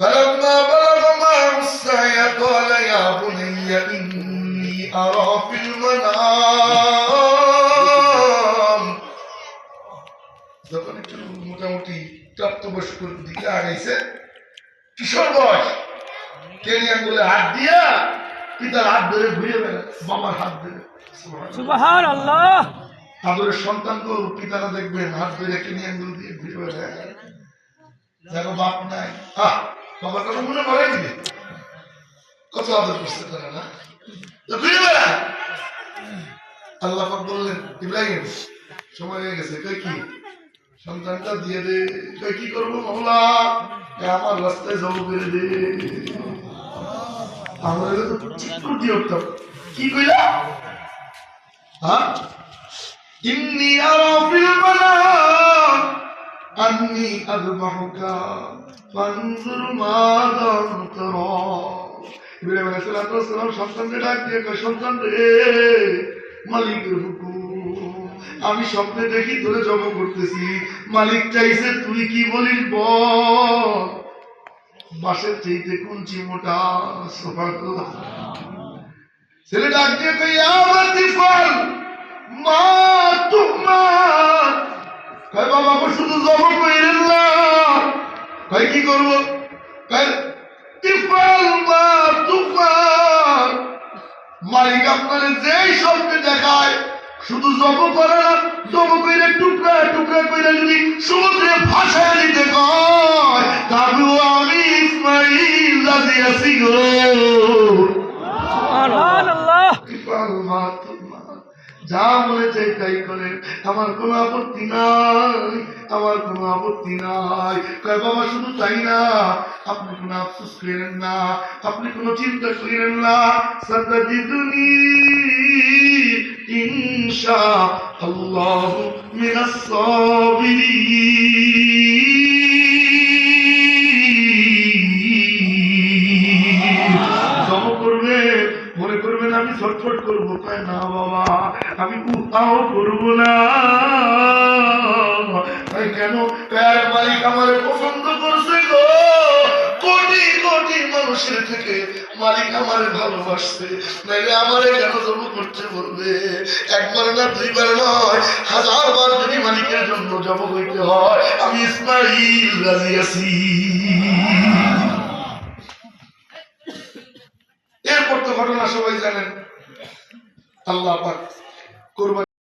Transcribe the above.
فلما بلغ معه السعي قال يا بني إني أرى في المنام যখন একটু মোটামুটি প্রাপ্তবয়স্কর দিকে আগাইছে, কিশোর বয়স, কেনি আঙ্গুলে হাত দিয়া পিতার হাত ধরে ঘুরে বেড়ায়, বাবার হাত ধরে। সুবহানাল্লাহ। আদরের সন্তান তো পিতারা দেখবেন হাত ধরে কেনি আঙ্গুল দিয়ে ঘুরে বেড়ায়, দেখো বাপ নাই, বাবার কথা মনে পড়ে দিবে, কত আদর করছে তারা না, ঘুরে বেড়ায়। আল্লাহ পাক বললেন, ইব্রাহিম সময় হয়ে গেছে, কই কি সন্তানটা দিয়ে দে। কই কি করবো মাওলা, আমার রাস্তায় যাবো করে দে। আমরা তো ঠিক করতে হতাম, কি কইলা? ইন্নী আরা ফিল মানাম আন্নী আযবাহুকা ফানজুর মাযা তারা। ইব্রাহিম আলাইহিস সালাম সন্তানকে ডাক দিয়ে কয়, সন্তান রে, মালিকের হুকুম, আমি স্বপ্নে দেখি তোরে জব করতেছি, মালিক চাইছে তুই কি বলিস বল। বাসের চাইতে কুঞ্চি মোটা। সুবহানাল্লাহ। ছেলে ডাক দিয়ে কই, আমাতি ফল মা তুমার। কয় বাবা আমার শুধু জব কইরেন না। কয় কি করব? কয় ইফল মা তুমার। মালিক আপনারে যেই স্বপ্নে দেখায় শুধু জব করে না, জব করে টুকরা টুকরা করে যদি সমুদ্রে ভাসায় দিতে কয়, তবুও আমি ইসমাইল রাজি আছি গো। সুবহানাল্লাহ। যা মনে চাই তাই করেন, আমার কোনো আপত্তি নাই, আমার কোনো আপত্তি নাই। কয় বাবা শুধু তাই না, আপনি কোনো আফসোস করেন না, আপনি কোনো চিন্তা করেন না, সাতাজিদুনি ইনশাআল্লাহ মিনাস সাবিরিন। জব করবে, মনে করবেন আমি ছটফট করবো, তাই না বাবা, আমি উহাও করবো না। তাই কেন? মালিক আমার পছন্দ করছে গো, কোটি কোটি মানুষের থেকে মালিক আমারে ভালোবাসছে, নাইলে আমারে কেন জব করতে বলবে? একবার না দুইবার নয়, 1000 বার যদি মালিকের জন্য জব হইতে হয়, আমি ইসমাইল রাজি আছি। এরপর তো ঘটনা সবাই জানেন, আল্লাহ পাক কুরবানি